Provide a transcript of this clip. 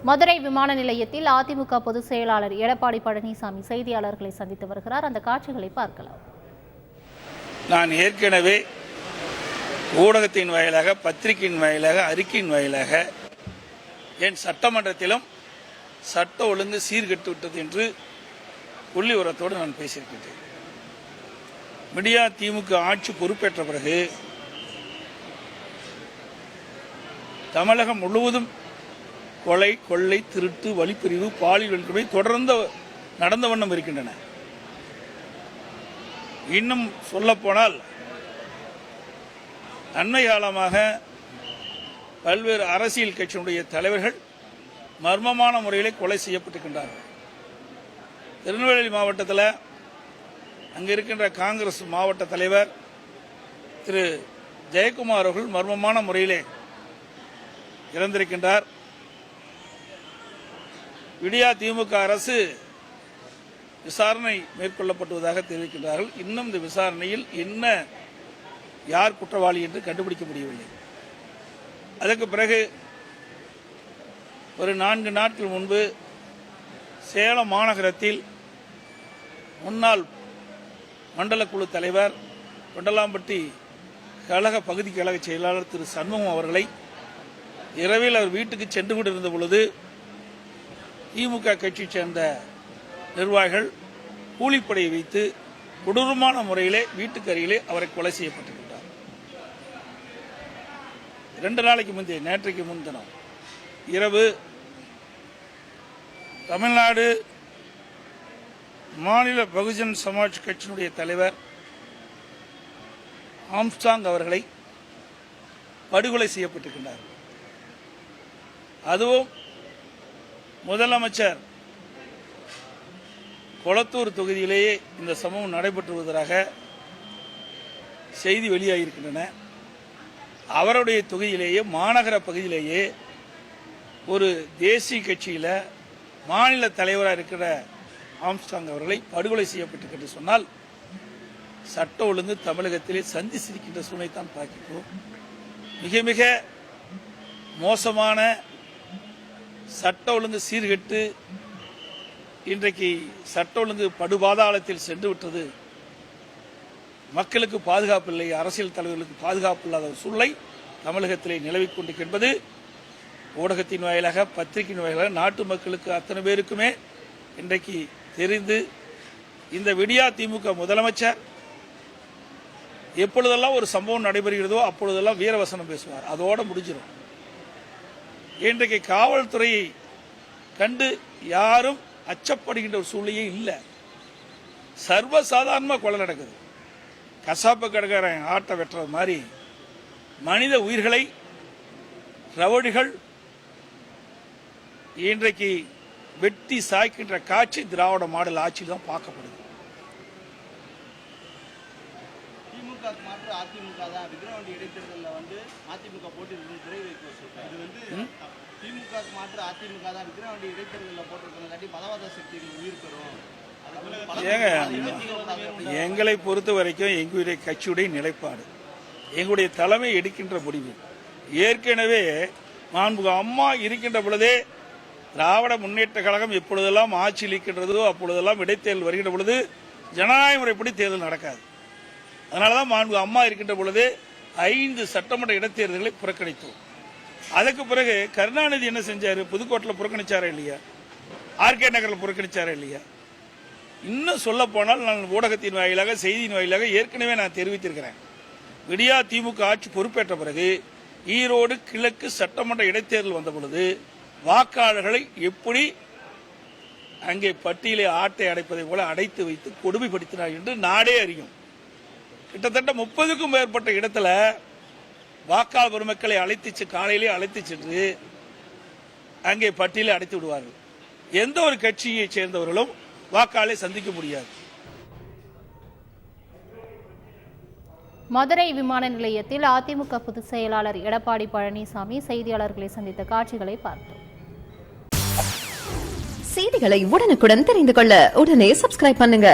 மதுரை விமான நிலையத்தில் அதிமுக பொதுச் செயலாளர் எடப்பாடி பழனிசாமி செய்தியாளர்களை சந்தித்து வருகிறார். அந்த காட்சிகளை பார்க்கலாம். நான் ஏற்கனவே ஊடகத்தின் வாயிலாக, பத்திரிகையின் வாயிலாக, அறிக்கையின் வாயிலாக என் சட்டமன்றத்திலும் சட்ட ஒழுங்கு சீர்கெட்டு விட்டது என்று புள்ளி உரத்தோடு நான் பேசியிருக்கின்றேன். மீடியா திமுக ஆட்சி பொறுப்பேற்ற பிறகு தமிழகம் முழுவதும் கொலை, கொள்ளை, திருட்டு, வழிப்பிரிவு, பாலியல் வன்கொடுமை தொடர்ந்து நடந்த வண்ணம் இருக்கின்றன. இன்னும் சொல்லப்போனால் அண்மை காலமாக பல்வேறு அரசியல் கட்சியினுடைய தலைவர்கள் மர்மமான முறையிலே கொலை செய்யப்பட்டிருக்கின்றார்கள். திருநெல்வேலி மாவட்டத்தில் அங்கே இருக்கின்ற காங்கிரஸ் மாவட்ட தலைவர் திரு ஜெயக்குமார் அவர்கள் மர்மமான முறையிலே இறந்திருக்கின்றார். விடியா திமுக அரசு விசாரணை மேற்கொள்ளப்பட்டுவதாக தெரிவிக்கின்றார்கள். இன்னும் இந்த விசாரணையில் என்ன யார் குற்றவாளி என்று கண்டுபிடிக்க முடியவில்லை. அதற்கு பிறகு ஒரு 4 நாட்கள் முன்பு சேலம் மாநகரத்தில் முன்னாள் மண்டல குழு தலைவர், கொண்டலாம்பட்டி கழக பகுதி கழக செயலாளர் திரு சண்முகம் அவர்களை இரவில் அவர் வீட்டுக்கு சென்று கொண்டிருந்த பொழுது திமுக கட்சியை சேர்ந்த நிர்வாகிகள் கூலிப்படையை வைத்து கொடூரமான முறையிலே வீட்டுக்கு அருகிலே அவரை கொலை செய்யப்பட்டிருக்கிறார். 2 நாளைக்கு முந்தைய நேற்றைக்கு முன்தினம் இரவு தமிழ்நாடு மாநில பகுஜன் சமாஜ் கட்சியினுடைய தலைவர் ஆம்ஸ்டாங் அவர்களை படுகொலை செய்யப்பட்டிருக்கிறார். அதுவும் முதலமைச்சர் கொளத்தூர் தொகுதியிலேயே இந்த சம்பவம் நடைபெற்று வருவதாக செய்தி வெளியாகியிருக்கின்றன. அவருடைய தொகுதியிலேயே, மாநகர பகுதியிலேயே ஒரு தேசிய கட்சியில் மாநில தலைவராக இருக்கிற ஆம்ஸ்டாங் அவர்களை படுகொலை செய்யப்பட்டிருக்கிறது சொன்னால் சட்ட ஒழுங்கு தமிழகத்திலே சந்தி சிரிக்கின்ற சூழ்நிலை தான் பார்க்கிறோம். மிக மிக மோசமான சட்ட ஒழுங்கு சீர்கெட்டு இன்றைக்கு சட்ட ஒழுங்கு படுபாதாளத்தில் சென்று விட்டது. மக்களுக்கு பாதுகாப்பு இல்லை, அரசியல் தலைவர்களுக்கு பாதுகாப்பு இல்லாத ஒரு சூழ்நிலை தமிழகத்திலே நிலவிக் கொண்டிருக்கின்றது. ஊடகத்தின் வாயிலாக, பத்திரிகையின் வாயிலாக நாட்டு மக்களுக்கு அத்தனை பேருக்குமே இன்றைக்கு தெரிந்து, இந்த விடியா திமுக முதலமைச்சர் எப்பொழுதெல்லாம் ஒரு சம்பவம் நடைபெறுகிறதோ அப்பொழுதெல்லாம் வீரவசனம் பேசுவார். அதோட முடிஞ்சிடும். இன்றைக்கு காவல்துறையை கண்டு யாரும் அச்சப்படுகின்ற ஒரு சூழ்நிலையே இல்லை. சர்வசாதாரணமாக கொலை நடக்குது. கசாப்பு கடைக்காரன் ஆட்டை வெட்டுறது மாதிரி மனித உயிர்களை ரவுடிகள் இன்றைக்கு வெட்டி சாய்க்கின்ற காட்சி திராவிட மாடல் ஆட்சியில் தான் பார்க்கப்படுது. அதிமுக தான் விக்கிரவாண்டி இடைத்தேர்தலில் வந்து அதிமுக போட்டியிருந்து துறை வைக்க சொல்றாங்க. இது வந்து திமுக மாற்று அதிமுக தான் விக்கிரவாண்டி இடைத்தேர்தலில் போட்டிருக்கிறதாட்டி மதவாத சக்திகள் உயிர் பெறும். எங்களை பொறுத்த வரைக்கும் எங்களுடைய கட்சியுடைய நிலைப்பாடு, எங்களுடைய தலைமை எடுக்கின்ற முடிவு. ஏற்கனவே மாண்புமிகு அம்மா இருக்கின்ற பொழுதே திராவிட முன்னேற்ற கழகம் எப்பொழுதெல்லாம் ஆட்சியில் இருக்கின்றதோ அப்பொழுதெல்லாம் இடைத்தேர்தல் வருகின்ற பொழுது ஜனநாயக முறைப்படி தேர்தல் நடக்காது. அதனாலதான் மாண்புமிகு அம்மா இருக்கின்ற பொழுது 5 சட்டமன்ற இடைத்தேர்தல்களை புறக்கணித்தோம். அதுக்கு பிறகு கருணாநிதி என்ன செஞ்சாரு? புதுக்கோட்டையில் புறக்கணிச்சாரா இல்லையா? ஆர்கே நகரில் புறக்கணிச்சாரா இல்லையா? இன்னும் சொல்ல போனால் நான் ஊடகத்தின் வாயிலாக, செய்தியின் வாயிலாக ஏற்கனவே நான் தெரிவித்திருக்கிறேன். விடியா திமுக ஆட்சி பொறுப்பேற்ற பிறகு ஈரோடு கிழக்கு சட்டமன்ற இடைத்தேர்தல் வந்த பொழுது வாக்காளர்களை எப்படி அங்கே பட்டியலை ஆட்டை அடைப்பதை போல அடைத்து வைத்து கொடுமைப்படுத்தினார் என்று நாடே அறியும். கிட்டத்தட்ட 30க்கும் மேற்பட்ட இடத்துல வாக்காளர் பெருமக்களை காலையிலே அழைத்து சென்று அங்கே பட்டியலை அடைத்து விடுவார்கள். எந்த ஒரு கட்சியை சேர்ந்தவர்களும் வாக்காளரை சந்திக்க முடியாது. மதுரை விமான நிலையத்தில் அதிமுக பொதுச் செயலாளர் எடப்பாடி பழனிசாமி செய்தியாளர்களை சந்தித்த காட்சிகளை பார்த்தோம். செய்திகளை உடனுக்குடன் தெரிந்து கொள்ள உடனே சப்ஸ்கிரைப் பண்ணுங்க.